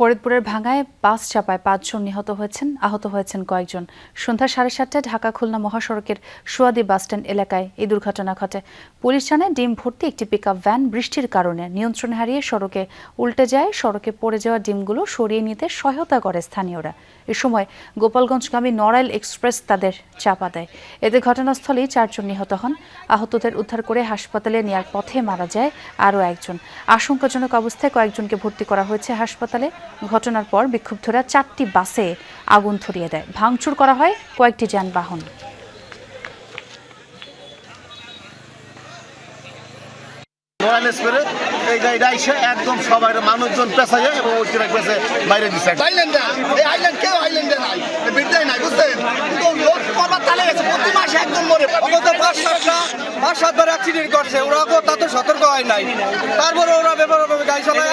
ফরিদপুরের ভাঙ্গায় বাস চাপায় ৫ জন নিহত হয়েছেন, আহত হয়েছেন কয়েকজন। সন্ধ্যা ৭:৩০টায় ঢাকা খুলনা মহাসড়কের সোয়াদি বাসস্ট্যান্ড এলাকায় এই দুর্ঘটনা ঘটে। পুলিশ জানায় ডিম ভর্তি একটি পিকআপ ভ্যান বৃষ্টির কারণে নিয়ন্ত্রণ হারিয়ে সড়কে উল্টে যায়। সড়কে পড়ে যাওয়া ডিমগুলো সরিয়ে নিতে সহায়তা করে স্থানীয়রা। এ সময় গোপালগঞ্জগামী নড়াইল এক্সপ্রেস তাদের চাপা দেয়। এতে ঘটনাস্থলেই ৪ জন নিহত হন। আহতদের উদ্ধার করে হাসপাতালে নেয়ার পথে মারা যায় আরও একজন। আশঙ্কাজনক অবস্থায় কয়েকজনকে ভর্তি করা হয়েছে হাসপাতালে। ঘটনার পর বিক্ষুব্ধরা 4টি বাসে আগুন ধরিয়ে দেয়। ভাঙচুর করা হয় কয়েকটি যানবাহন। এই গাড়িটা এসে একদম সবাই মানুষজন পেছায় এবং বাইরে দিচ্ছে। কেউ আইল্যান্ডে নাই, বিদ্যায় নাই, বুঝছেন? প্রতি মাসে একদম মরে। 5-7 বার অ্যাক্সিডেন্ট করছে, ওরা তা তো সতর্ক হয় নাই। তারপরে ওরা ব্যাপার গাড়ি চালায়।